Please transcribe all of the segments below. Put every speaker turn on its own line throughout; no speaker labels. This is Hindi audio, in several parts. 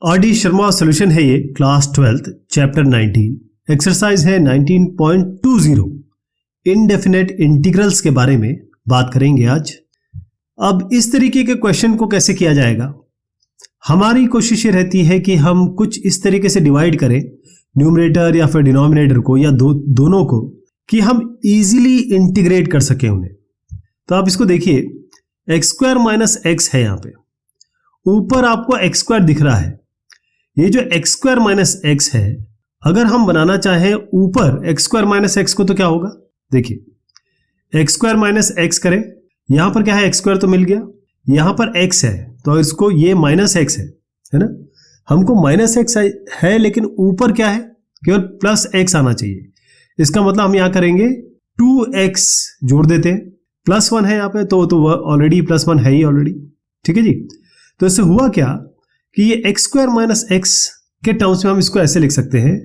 आर.डी. शर्मा सॉल्यूशन है ये, क्लास 12th चैप्टर 19 एक्सरसाइज है 19.20 इनडेफिनेट इंटीग्रल्स के बारे में बात करेंगे आज। अब इस तरीके के क्वेश्चन को कैसे किया जाएगा, हमारी कोशिश ये रहती है कि हम कुछ इस तरीके से डिवाइड करें न्यूमरेटर या फिर डिनोमिनेटर को या दोनों को, कि हम इजीली इंटीग्रेट कर सकें उन्हें। तो आप इसको देखिए, एक्स स्क्वायर माइनस एक्स है, यहाँ पे ऊपर आपको एक्स स्क्वायर दिख रहा है। ये जो एक्स स्क्वायर माइनस एक्स है, अगर हम बनाना चाहें ऊपर एक्स स्क्वायर माइनस एक्स को तो क्या होगा, देखिए एक्स स्क्वायर माइनस एक्स करें, यहां पर क्या है एक्स स्क्वायर तो मिल गया, यहां पर एक्स है तो इसको ये माइनस एक्स है ना, हमको माइनस एक्स है लेकिन ऊपर क्या है, केवल प्लस एक्स आना चाहिए। इसका मतलब हम यहां करेंगे 2x जोड़ देते हैं, प्लस 1 है यहाँ पे तो ऑलरेडी प्लस 1 है ही ऑलरेडी, ठीक है जी। तो इससे हुआ क्या कि ये एक्स स्क्वायर माइनस एक्स के टर्म्स में हम इसको ऐसे लिख सकते हैं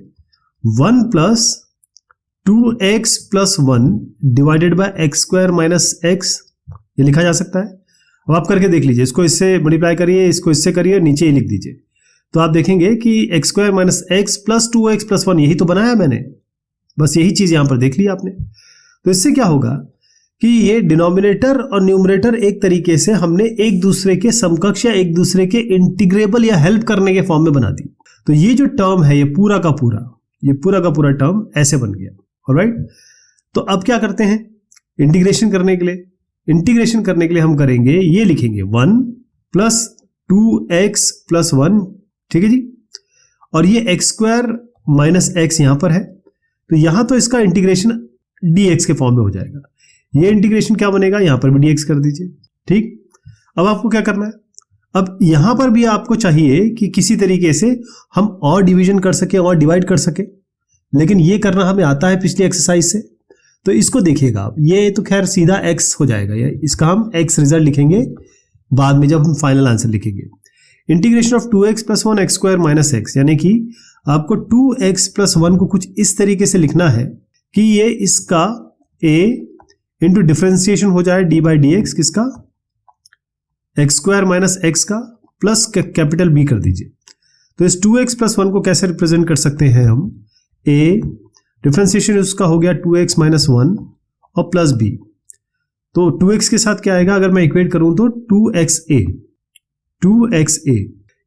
1 plus 2x plus 1 divided by x square minus x, ये लिखा जा सकता है। अब आप करके देख लीजिए, इसको इससे मल्टीप्लाई करिए, इसको इससे करिए, नीचे ही लिख दीजिए, तो आप देखेंगे कि x square minus x plus 2x plus 1 यही तो बनाया मैंने, बस यही चीज यहां पर देख ली आपने। तो इससे क्या होगा कि ये डिनोमिनेटर और न्यूमरेटर एक तरीके से हमने एक दूसरे के समकक्ष या एक दूसरे के इंटीग्रेबल या हेल्प करने के फॉर्म में बना दी। तो ये जो टर्म है, ये पूरा का पूरा टर्म ऐसे बन गया। ऑलराइट, तो अब क्या करते हैं इंटीग्रेशन करने के लिए हम करेंगे, ये लिखेंगे 1 प्लस 2x प्लस 1, ठीक है जी, और ये एक्स स्क्वायर माइनस एक्स यहां पर है, तो यहां तो इसका इंटीग्रेशन dx के फॉर्म में हो जाएगा। ये इंटीग्रेशन क्या बनेगा, यहां पर भी dx कर दीजिए, ठीक। अब आपको क्या करना है, अब यहां पर भी आपको चाहिए कि किसी तरीके से हम और डिवीजन कर सके और डिवाइड कर सके, लेकिन ये करना हमें आता है पिछली एक्सरसाइज से। तो इसको देखिएगा आप, ये तो खैर सीधा x हो जाएगा, ये इसका हम x रिजल्ट लिखेंगे बाद में जब हम फाइनल आंसर लिखेंगे। Integration of 2x plus 1 x square minus x, यानी कि आपको 2x प्लस 1 को कुछ इस तरीके से लिखना है कि ये इसका a इंटू डिफ्रेंसिएशन हो जाए d बाई डी एक्स, किसका, एक्स स्क्वायर माइनस एक्स का, प्लस कैपिटल B कर दीजिए। तो इस 2x प्लस 1 को कैसे रिप्रेजेंट कर सकते हैं हम, a डिफ्रेंसिएशन उसका हो गया 2x माइनस 1 और प्लस b, तो 2x के साथ क्या आएगा, अगर मैं इक्वेट करूं तो 2xa,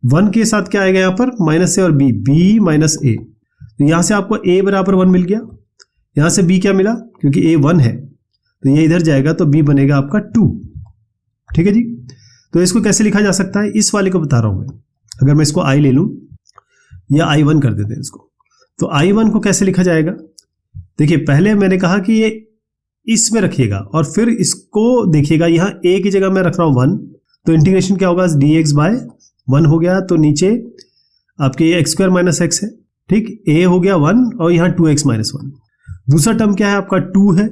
1 के साथ क्या आएगा यहाँ पर माइनस a और b माइनस a, तो यहां से आपको a बराबर 1 मिल गया, यहां से b क्या मिला, क्योंकि a 1 है तो ये इधर जाएगा तो b बनेगा आपका 2, ठीक है जी। तो इसको कैसे लिखा जा सकता है, इस वाले को बता रहा हूं मैं, अगर मैं इसको i ले लूं या i1 कर देते हैं इसको, तो i1 को कैसे लिखा जाएगा, देखिए पहले मैंने कहा कि ये इसमें रखिएगा और फिर इसको देखिएगा, यहाँ a की जगह मैं रख रहा हूं 1, तो इंटीग्रेशन क्या होगा, dx बाय 1 हो गया, तो नीचे आपके ये एक्स स्क्वायर माइनस एक्स है, ठीक, a हो गया 1 और यहाँ 2x माइनस 1। दूसरा टर्म क्या है आपका 2 है,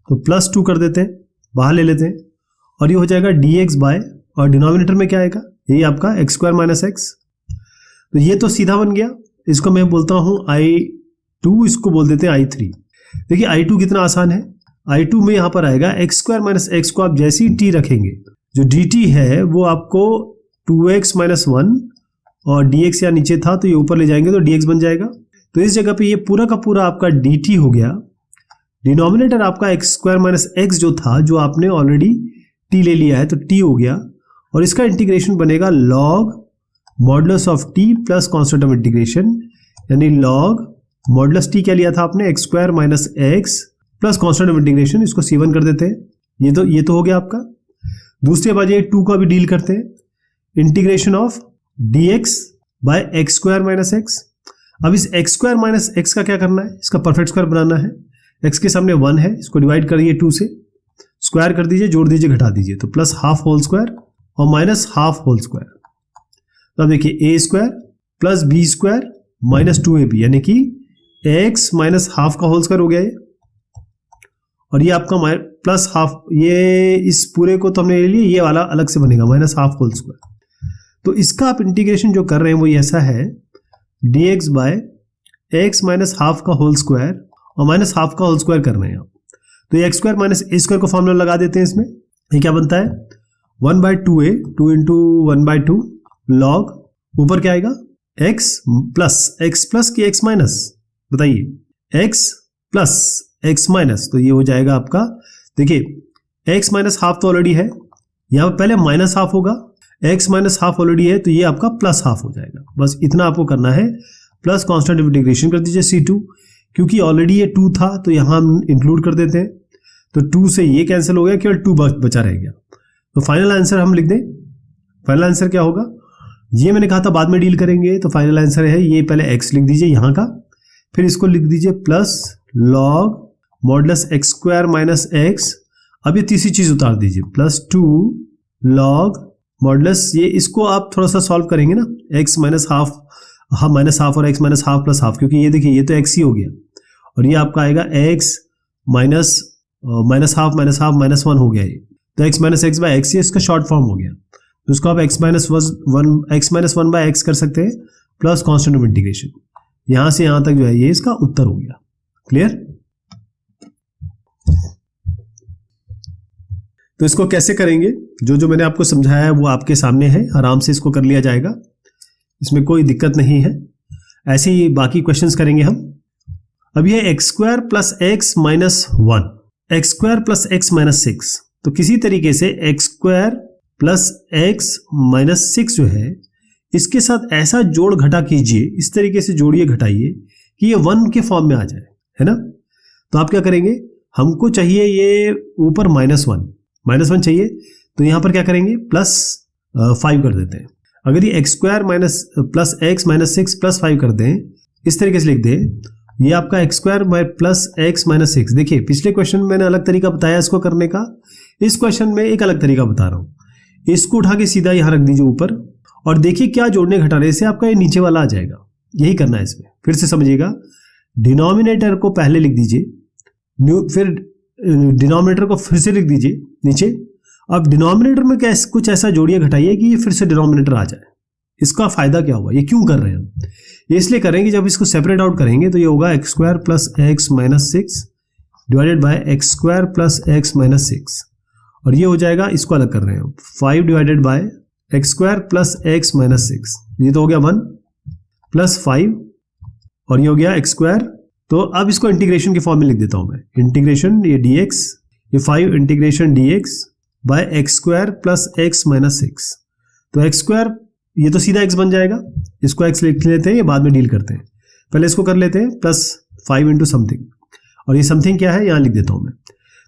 तो प्लस 2 कर देते हैं, बाहर ले लेते हैं, और ये हो जाएगा dx बाय, और डिनोमिनेटर में क्या आएगा, यही आपका एक्स स्क्वायर माइनस एक्स, तो ये तो सीधा बन गया। इसको मैं बोलता हूं i2, इसको बोल देते हैं i3। देखिए i2 कितना आसान है, i2 में यहां पर आएगा एक्स स्क्वायर माइनस एक्स को आप जैसे ही t रखेंगे, जो dt है वो आपको 2x माइनस 1 और dx या नीचे था तो ये ऊपर ले जाएंगे तो dx बन जाएगा। तो इस जगह पे ये पूरा का पूरा आपका dt हो गया, डिनोमिनेटर आपका एक्स स्क्वायर माइनस एक्स जो था, जो आपने ऑलरेडी t ले लिया है तो t हो गया, और इसका इंटीग्रेशन बनेगा log modulus of t plus constant of integration, यानी log मॉडुलस t क्या लिया था आपने, x square minus x plus constant of integration, इसको c1 कर देते हैं, ये तो हो गया आपका। दूसरे बाजू 2 का भी डील करते हैं, integration of dx by x square minus x. अब इस एक्स स्क्वायर माइनस एक्स का क्या करना है, इसका परफेक्ट स्क्वायर बनाना है, x के सामने 1 है, इसको डिवाइड करिए 2 से, स्क्वायर कर दीजिए, जोड़ दीजिए, घटा दीजिए, तो प्लस हाफ होल स्क्वायर और माइनस हाफ होल स्क्वायर। तो अब देखिए a square plus b square minus 2ab, यानी कि x माइनस हाफ का होल स्क्वायर हो गया ये, और ये आपका प्लस हाफ, ये इस पूरे को तो हमने ले लिया, ये वाला अलग से बनेगा माइनस हाफ होल स्क्वायर। तो इसका आप इंटीग्रेशन जो कर रहे हैं वो ऐसा है, dx by x minus half का होल स्क्वायर और माइनस हाफ का होल स्क्वायर कर रहे हैं आप, तो ये x square minus a square को फॉर्मूला लगा देते हैं इसमें, ये क्या बनता है 1/2a, 2 इंटू 1/2 लॉग, ऊपर क्या आएगा एक्स प्लस की एक्स माइनस, बताइए एक्स प्लस एक्स माइनस, तो ये हो जाएगा आपका, देखिए एक्स माइनस हाफ तो ऑलरेडी है, यहाँ पर पहले माइनस हाफ होगा, एक्स माइनस हाफ ऑलरेडी है, तो ये आपका प्लस हाफ हो जाएगा। बस इतना आपको करना है, प्लस कांस्टेंट इंटीग्रेशन कर दीजिए C2, क्योंकि ऑलरेडी ये 2 था तो यहाँ हम इंक्लूड कर देते हैं, तो 2 से ये कैंसिल हो गया, केवल 2 बचा रह गया। तो फाइनल आंसर हम लिख दें, फाइनल आंसर क्या होगा, ये मैंने कहा था बाद में डील करेंगे, तो फाइनल आंसर है ये, पहले x लिख दीजिए यहाँ का, फिर इसको लिख दीजिए plus log modulus x square minus x, अब ये तीसरी चीज उतार दीजिए, प्लस 2 लॉग मॉडुलस, ये इसको आप थोड़ा सा सॉल्व करेंगे ना, x माइनस हाफ, हाँ माइनस हाफ और x minus half plus half, क्योंकि ये देखिए ये तो x ही हो गया, और ये आपका आएगा x माइनस हाफ माइनस 1 हो गया ये, तो x minus x by x, ये इसका शॉर्ट फॉर्म हो गया, तो इसको आप x माइनस 1 बाय एक्स कर सकते हैं, प्लस कांस्टेंट ऑफ इंटीग्रेशन, यहां से यहां तक जो है ये इसका उत्तर हो गया। क्लियर? तो इसको कैसे करेंगे, जो मैंने आपको समझाया है वो आपके सामने है, आराम से इसको कर लिया जाएगा, इसमें कोई दिक्कत नहीं है। ऐसे ही बाकी क्वेश्चंस करेंगे हम। अब ये x square plus x minus 1, x square plus x minus 6, तो किसी तरीके से x square plus x minus 6 जो है, इसके साथ ऐसा जोड़ घटा कीजिए, इस तरीके से जोड़िए घटाइए कि ये 1 के फॉर्म में आ जाए, है ना। तो आप क्या करेंगे, हमको चाहिए ये ऊपर माइनस वन चाहिए, तो यहां पर क्या करेंगे, प्लस 5 कर देते हैं। अगर ये x square minus plus x minus 6 plus 5 कर दें, इस तरीके से लिख दें, ये आपका x square plus x minus 6। देखिए पिछले क्वेश्चन में मैंने अलग तरीका बताया इसको करने का, इस क्वेश्चन में एक अलग तरीका बता रहा हूं। इसको उठा के सीधा यहां रख दीजिए ऊपर, और देखिए क्या जोड़ने घटाने से आपका ये नीचे वाला आ जाएगा, यही करना है इसमें। फिर से समझिएगा, डिनोमिनेटर को पहले लिख दीजिए, फिर डिनोमिनेटर को फिर से लिख दीजिए नीचे। अब डिनोमिनेटर में क्या कुछ ऐसा जोड़िए घटाइए कि ये फिर से डिनोमिनेटर आ जाए। इसका फायदा क्या हुआ, ये क्यों कर रहे हैं हम, ये इसलिए करेंगे जब इसको सेपरेट आउट करेंगे तो ये होगा x square plus x minus 6 divided by x square plus x minus 6, और ये हो जाएगा, इसको अलग कर रहे हैं 5 divided by x square plus x minus 6, ये तो हो गया 1 प्लस 5, और ये हो गया एक्स स्क्वायर। तो अब इसको इंटीग्रेशन के फॉर्म में लिख देता हूं मैं, इंटीग्रेशन ये dx, ये 5 integration dx by x square plus x minus 6, तो एक्स स्क्वायर ये तो सीधा x बन जाएगा, इसको x लिख लेते हैं, ये बाद में डील करते हैं, पहले इसको कर लेते हैं, प्लस 5 इंटू समथिंग, और ये समथिंग क्या है यहां लिख देता हूं मैं।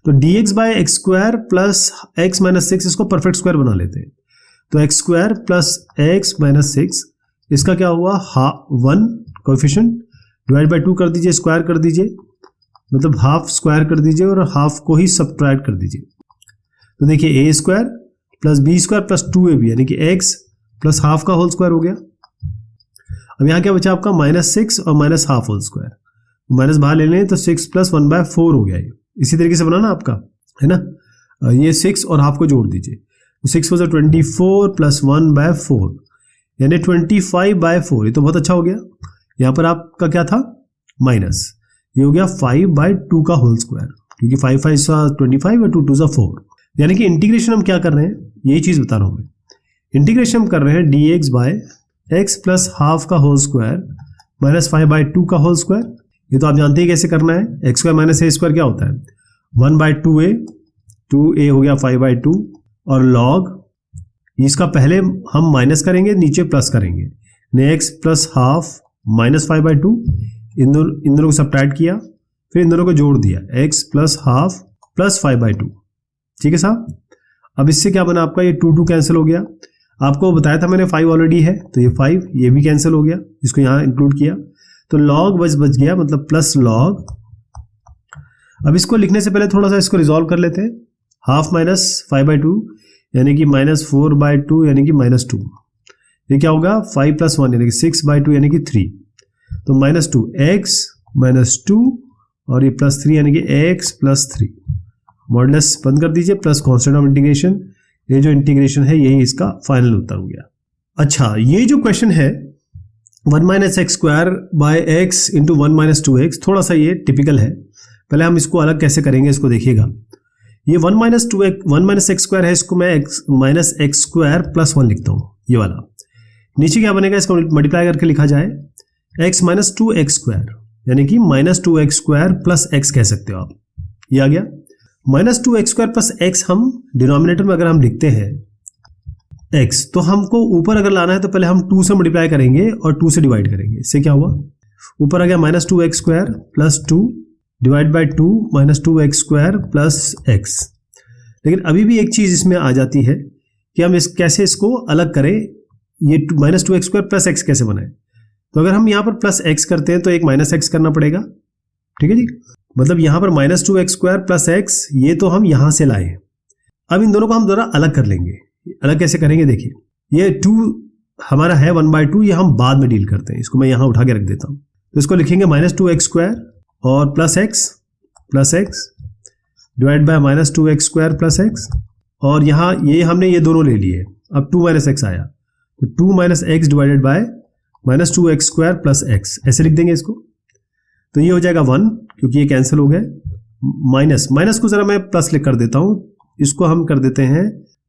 तो dx by x square plus x minus 6, इसको परफेक्ट स्क्वायर बना लेते हैं, तो x square plus x minus 6, इसका क्या हुआ 1 कोएफिशिएंट डिवाइड बाय 2 कर दीजिए, स्क्वायर कर दीजिए, मतलब हाफ स्क्वायर कर दीजिए और हाफ को ही सबट्रैक्ट कर दीजिए। तो देखिए A square plus B square plus 2ab यानी कि एक्स प्लस हाफ का होल स्क्वायर हो गया। अब यहाँ क्या बचा आपका -6 और minus half whole square, minus बाहर ले लें तो 6 प्लस 1/4 हो गया ये। इसी तरीके से बनाना आपका, है ना, ये 6 और हाफ को जोड़ दीजिए, तो 6 was 24 प्लस 1/4 यानी 25/4, ये तो बहुत अच्छा हो गया। यहाँ पर आपका क्या था माइनस, ये हो गया 5/2 का होल स्क्वायर, क्योंकि 5 5 25 और 2 2 4, यानी कि इंटीग्रेशन हम क्या कर रहे हैं, यही चीज बता रहा हूं मैं। इंटीग्रेशन हम कर रहे हैं dx by x plus half का होल स्क्वायर माइनस 5/2 का होल स्क्वायर। ये तो आप जानते हैं कैसे करना है, x square minus a square क्या होता है 1/2a, 2a हो गया 5/2, और लॉग इसका पहले हम माइनस करेंगे, नीचे प्लस करेंगे, एक्स प्लस हाफ माइनस 5/2, इन दोनों को सबट्रैक्ट किया, फिर इन दोनों को जोड़ दिया, एक्स प्लस हाफ प्लस 5/2। ठीक है साहब, अब इससे क्या बना आपका, ये 2 कैंसिल हो गया। आपको बताया था मैंने 5 ऑलरेडी है, तो ये 5 ये भी कैंसिल हो गया, इसको यहाँ इंक्लूड किया, तो लॉग बच गया, मतलब प्लस लॉग। अब इसको लिखने से पहले थोड़ा सा इसको रिजॉल्व कर लेते हैं, हाफ माइनस 5/2 यानी कि -4/2 यानी कि -2, ये क्या होगा 5 + 1 यानी कि 6/2 यानी कि 3, तो -2 x -2 और ये +3 यानी कि x + 3, मॉडुलस बंद कर दीजिए, प्लस कांस्टेंट ऑफ इंटीग्रेशन, ये जो इंटीग्रेशन है यही इसका फाइनल उत्तर हो गया। अच्छा, ये जो क्वेश्चन है 1 - x² bye x into 1 - 2x, थोड़ा सा ये टिपिकल है। पहले हम इसको अलग कैसे करेंगे इसको देखिएगा। ये 1 - x² है, इसको मैं -x² + 1 लिखता हूँ, ये वाला। नीचे क्या बनेगा, इसको मल्टीप्लाई करके लिखा जाए x माइनस 2x², यानी कि माइनस 2x² प्लस x कह सकते हो आप। ये आ गया माइनस 2x² प्लस x। हम डिनोमिनेटर में अगर हम लिखते हैं x, तो हमको ऊपर अगर लाना है तो पहले हम 2 से मल्टीप्लाई करेंगे और 2 से डिवाइड करेंगे। इससे क्या हुआ, ऊपर आ गया minus 2x² plus 2 divide by 2 minus 2x² plus x। लेकिन अभी भी एक चीज इसमें आ जाती है कि हम कैसे इसको अलग करें, ये माइनस 2x² प्लस x कैसे बनाए। तो अगर हम यहाँ पर प्लस x करते हैं तो एक माइनस x करना पड़ेगा, ठीक है जी। मतलब यहाँ पर माइनस 2x² प्लस x, ये तो हम यहाँ से लाए। अब इन दोनों को हम दोबारा अलग कर लेंगे। अलग कैसे करेंगे, देखिए ये 2 हमारा है 1/2, ये हम बाद में डील करते हैं। इसको मैं यहाँ उठा के रख देता हूँ। तो इसको लिखेंगे माइनस 2x² और plus x divide by minus 2x² plus x, और यहाँ ये हमने ये दोनों ले लिए। अब 2 माइनस x आया, तो 2 minus x divided by minus 2x² plus x, ऐसे लिख देंगे इसको। तो ये हो जाएगा 1, क्योंकि ये कैंसिल हो गए। माइनस को जरा मैं प्लस लिख कर देता हूँ, इसको हम कर देते हैं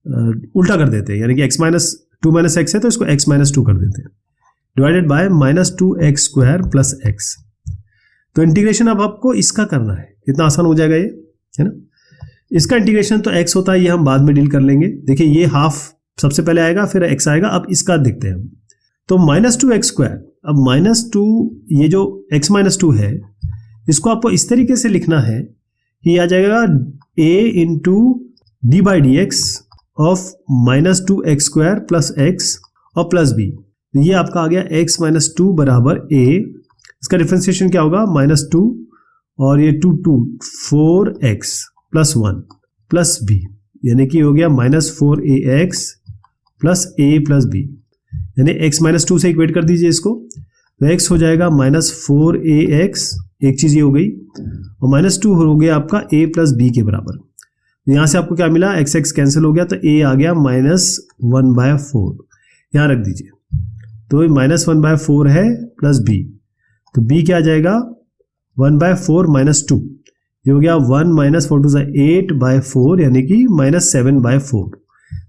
उल्टा कर देते हैं, यानी कि x माइनस 2 माइनस x है तो इसको x माइनस 2 कर देते हैं, divided by minus 2x² plus x। तो इंटीग्रेशन अब आपको इसका करना है, कितना आसान हो जाएगा ये, है ना। इसका इंटीग्रेशन तो x होता है, ये हम बाद में डील कर लेंगे। देखिए ये हाफ सबसे पहले आएगा, फिर x आएगा। अब इसका देखते हैं हम। तो माइनस 2x², अब माइनस 2, ये जो x माइनस 2 है, इसको आपको इस तरीके से लिखना है कि आ जाएगा a into D by D x of minus 2x² plus x और प्लस b। ये आपका आ गया x माइनस 2 बराबर a। इसका डिफरेंशिएशन क्या होगा, माइनस 2 और ये 2 4x प्लस 1 प्लस b, यानी कि हो गया minus 4ax plus a plus b, यानी x माइनस 2 से इक्वेट कर दीजिए इसको। तो x हो जाएगा माइनस 4ax, एक चीज ये हो गई, और माइनस 2 हो गया आपका a प्लस b के बराबर। यहाँ से आपको क्या मिला, x कैंसिल हो गया, तो a आ गया माइनस 1/4, यहाँ रख दीजिए। तो माइनस 1/4 है प्लस b, तो b क्या आ जाएगा 1/4 माइनस 2, ये हो गया 1 माइनस 4 2 8/4, यानी कि माइनस 7/4।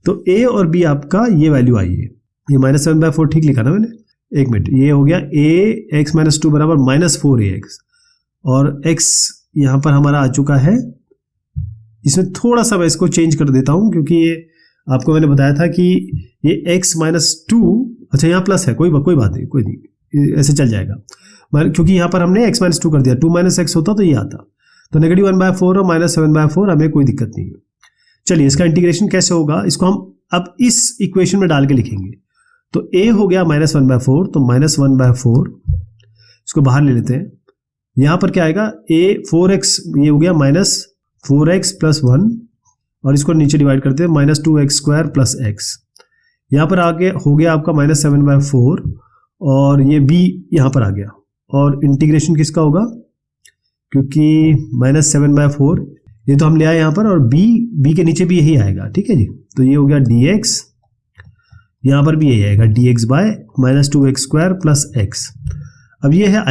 तो a और b आपका ये वैल्यू आई है, ये माइनस 7/4 ठीक लिखा ना मैंने, एक मिनट। ये हो गया a x माइनस 2 बराबर माइनस 4ax, और x यहाँ पर हमारा आ चुका है। इसमें थोड़ा सा मैं इसको चेंज कर देता हूँ, क्योंकि ये आपको मैंने बताया था कि ये x माइनस 2, अच्छा यहाँ प्लस है, कोई बात नहीं, कोई नहीं, ऐसे चल जाएगा। क्योंकि यहाँ पर हमने x माइनस 2 कर दिया, 2 माइनस x होता तो ये आता, तो नेगेटिव 1/4 और माइनस 7/4, हमें कोई दिक्कत नहीं है। चलिए इसका इंटीग्रेशन कैसे होगा, इसको हम अब इस इक्वेशन में डाल के लिखेंगे। तो a हो गया माइनस 1/4, तो माइनस 1/4 इसको बाहर ले लेते हैं। यहाँ पर क्या आएगा, a 4x, ये हो गया माइनस 4x प्लस 1, और इसको नीचे डिवाइड करते हैं माइनस 2x² प्लस x। यहाँ पर आगे हो गया आपका माइनस 7/4, और ये b यहाँ पर आ गया, और इंटीग्रेशन किसका होगा, क्योंकि माइनस 7/4 ये तो हम ले आए यहाँ पर, और b के नीचे भी यही आएगा, ठीक है जी। तो ये हो गया dx, यहाँ पर भी यही आएगा dx by minus 2x² plus x। अब ये है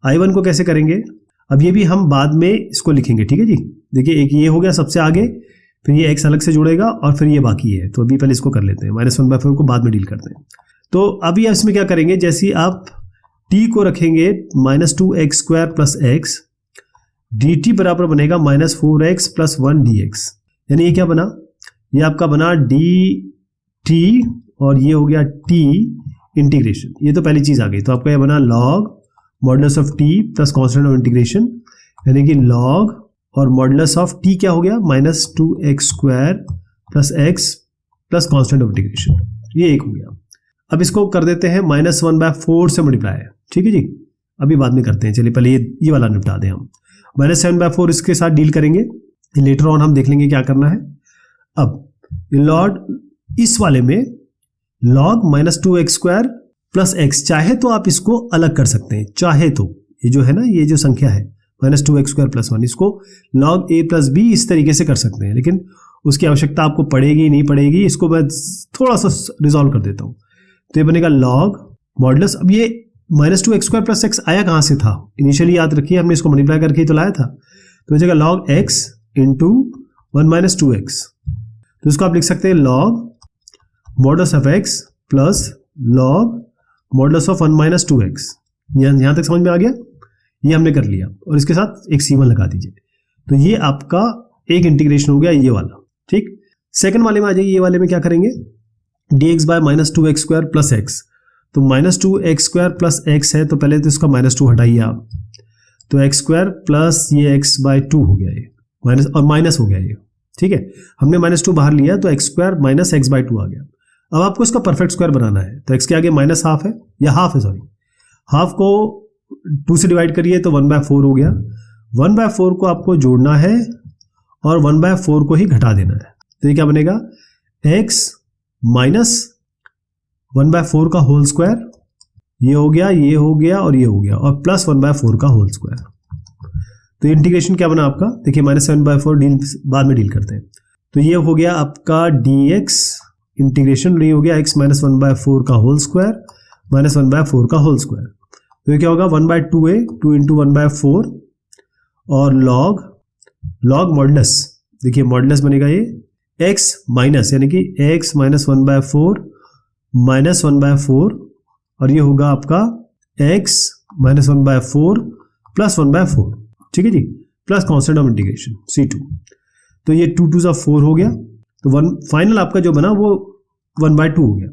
I1 को कैसे करेंगे, अब ये भी हम बाद में इसको लिखेंगे, ठीक है जी। देखिए एक ये हो गया सबसे आगे, फिर ये x अलग से जुड़ेगा, और फिर ये बाकी है। तो अभी पहले इसको कर लेते हैं, माइनस 1/4 को बाद में डील करते हैं। तो अभी इसमें क्या करेंगे, जैसे आप t को रखेंगे minus 2x² plus x, dt बराबर बनेगा माइनस 4x प्लस 1 dx, यानी ये क्या बना, ये आपका बना dt, और ये हो गया t इंटीग्रेशन। ये तो पहली चीज आ गई, तो आपका ये बना log modulus of t plus constant of integration, यानी कि log और मॉडुलस ऑफ t क्या हो गया, minus 2x² plus x plus constant of integration, ये एक हो गया। अब इसको कर देते हैं माइनस 1/4 से मल्टीप्लाई, ठीक है जी। अभी बाद में करते हैं, चलिए पहले ये वाला निपटा दें हम। माइनस 7/4 इसके साथ डील करेंगे, लेटर ऑन हम देख लेंगे क्या करना है। अब लॉग इस वाले में log minus 2x² plus x, चाहे तो आप इसको अलग कर सकते हैं, चाहे तो ये जो है ना, ये जो संख्या है माइनस 2x² प्लस 1, इसको log a प्लस b इस तरीके से कर सकते हैं, लेकिन उसकी आवश्यकता आपको पड़ेगी नहीं पड़ेगी, इसको मैं थोड़ा सा रिजॉल्व कर देता हूँ। तो ये बनेगा log मॉडुलस, अब ये माइनस 2x² प्लस x आया कहाँ से था, इनिशियली याद रखिए हमने इसको मल्टीप्लाई करके तो लाया था, तो हो जाएगा log x into 1 minus 2x। तो इसको आप लिख सकते हैं log modulus of x plus log modulus of 1 minus 2x। यहाँ तक समझ में आ गया? ये हमने कर लिया और इसके साथ एक c1 लगा दीजिए। तो ये आपका एक इंटीग्रेशन हो गया ये वाला। ठीक, सेकंड वाले में आ जाइए। ये वाले में क्या करेंगे, dx by minus 2x square plus X. तो minus 2x square plus X है, तो पहले तो इसका माइनस 2 हटाइए आप, तो एक्स स्क्वायर प्लस ये x बाय 2 हो गया, ये माइनस और माइनस हो गया ये। ठीक है, हमने माइनस 2 बाहर लिया तो x square minus x by 2 आ गया। अब आपको इसका परफेक्ट स्क्वायर बनाना है, तो x के आगे माइनस हाफ है, या हाफ है सॉरी, हाफ को 2 से डिवाइड करिए तो 1/4 हो गया। 1/4 को आपको जोड़ना है और 1/4 को ही घटा देना है। तो ये क्या बनेगा, x माइनस 1/4 का होल स्क्वायर, ये हो गया, ये हो गया और ये हो गया, और प्लस 1/4 का होल स्क्वायर। तो इंटीग्रेशन क्या बना आपका, देखिए -7/4 डील बाद में डील करते हैं। तो ये हो गया आपका dx इंटीग्रेशन, ये हो गया x माइनस 1/4 का होल स्क्वायर माइनस 1/4 का होल स्क्वायर। तो ये क्या होगा, 1/2a 2 इंटू 1/4 और लॉग मॉडुलस, देखिए मॉडुलस बनेगा ये x माइनस, यानी कि x माइनस 1/4 माइनस 1/4, और ये होगा आपका x माइनस 1/4 प्लस 1/4। ठीक है जी, plus constant of integration c2। तो ये 2 2 4 हो गया, तो फाइनल आपका जो बना वो 1/2 हो गया।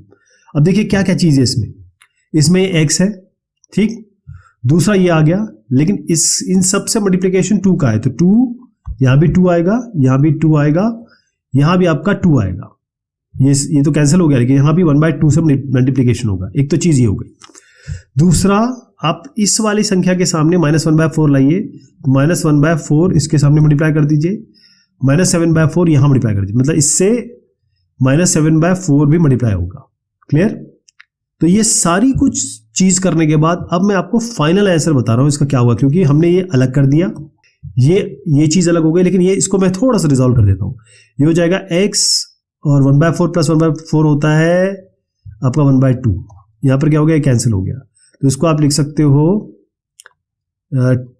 अब देखिए क्या क्या चीज़ है इसमें x है, ठीक, दूसरा ये आ गया, लेकिन इन सब से मल्टीप्लिकेशन 2 का है, तो 2 यहाँ भी 2 आएगा, यहाँ भी 2 आएगा, यहाँ भी आपका 2 आएगा, ये तो कैंसिल हो गया, लेकिन यहाँ भी 1/2 से मल्टीप्लिकेशन होगा। एक तो चीज़ ये हो गई। दूसरा, आप इस वाली संख्या के सामने -1/4 लाइए, -1/4 इसके सामने मल्टीप्लाई कर दीजिए, -7/4 यहाँ मल्टीप्लाई कर दीजिए, मतलब इससे -7/4 भी मल्टीप्लाई होगा। क्लियर? तो ये सारी कुछ चीज करने के बाद अब मैं आपको फाइनल आंसर बता रहा हूं इसका क्या हुआ, क्योंकि हमने ये अलग कर दिया, ये चीज अलग हो गई, लेकिन ये इसको मैं थोड़ा सा रिजॉल्व कर देता हूं। ये हो जाएगा x और 1/4 प्लस 1/4 होता है आपका 1/2। यहां पर क्या हो गया, कैंसिल हो गया, तो इसको आप लिख सकते हो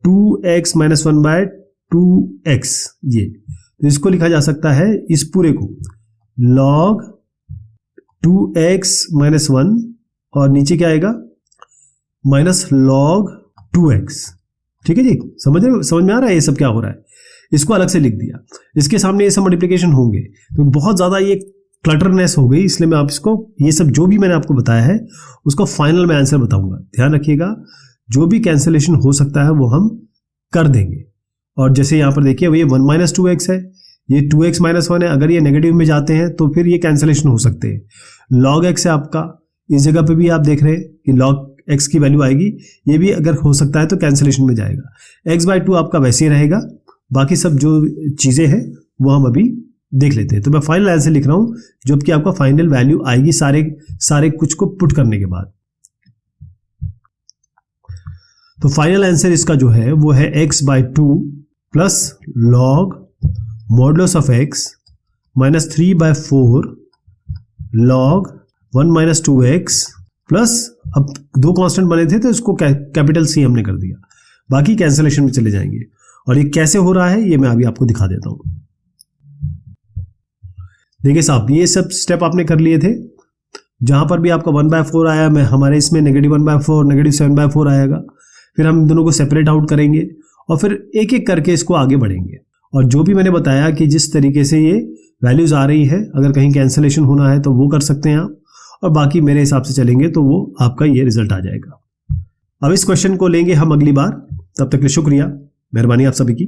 2x माइनस 1/2x। ये तो इसको लिखा जा सकता है, इस पूरे को log 2x माइनस 1 और नीचे क्या आएगा माइनस log 2x। ठीक है जी, समझ में आ रहा है ये सब क्या हो रहा है। इसको अलग से लिख दिया, इसके सामने ये सब मल्टीप्लिकेशन होंगे, तो बहुत ज़्यादा ये क्लटरनेस हो गई, इसलिए मैं आप इसको ये सब जो भी मैंने आपको बताया है उसको फाइनल में आंसर बताऊंगा। ध्यान रखिएगा, जो भी कैंसिलेशन हो सकता है वो हम कर देंगे। और जैसे यहाँ पर देखिए ये 1 माइनस 2x है, ये 2x माइनस 1 है, अगर ये नेगेटिव में जाते हैं तो फिर ये कैंसिलेशन हो सकते हैं। log x है आपका, इस जगह पे भी आप देख रहे हैं कि log x की वैल्यू आएगी, ये भी अगर हो सकता है तो कैंसिलेशन में जाएगा। x/2 आपका वैसे ही रहेगा, बाकी सब जो चीज़ें हैं वो हम अभी देख लेते हैं। तो मैं फाइनल आंसर लिख रहा हूँ, जबकि आपका फाइनल वैल्यू आएगी सारे कुछ को पुट करने के बाद। तो फाइनल आंसर इसका जो है वो है x/2 plus log modulus of x minus 3/4 log 1 minus 2x plus, अब 2 कांस्टेंट बने थे तो इसको कैपिटल C हमने कर दिया, बाकी कैंसिलेशन में चले जाएंगे। और ये कैसे हो रहा है ये मैं अभी आपको दिखा देता हूं। देखिए साहब, ये सब स्टेप आपने कर लिए थे, जहां पर भी आपका 1/4 आया, मैं हमारे इसमें -1/4 -7/4 आएगा, फिर हम दोनों को सेपरेट आउट करेंगे और फिर एक एक करके इसको आगे बढ़ेंगे। और जो भी मैंने बताया कि जिस तरीके से ये वैल्यूज आ रही है, अगर कहीं कैंसिलेशन होना है तो वो कर सकते हैं आप, और बाकी मेरे हिसाब से चलेंगे तो वो आपका ये रिजल्ट आ जाएगा। अब इस क्वेश्चन को लेंगे हम अगली बार, तब तक के लिए शुक्रिया, मेहरबानी आप सभी की।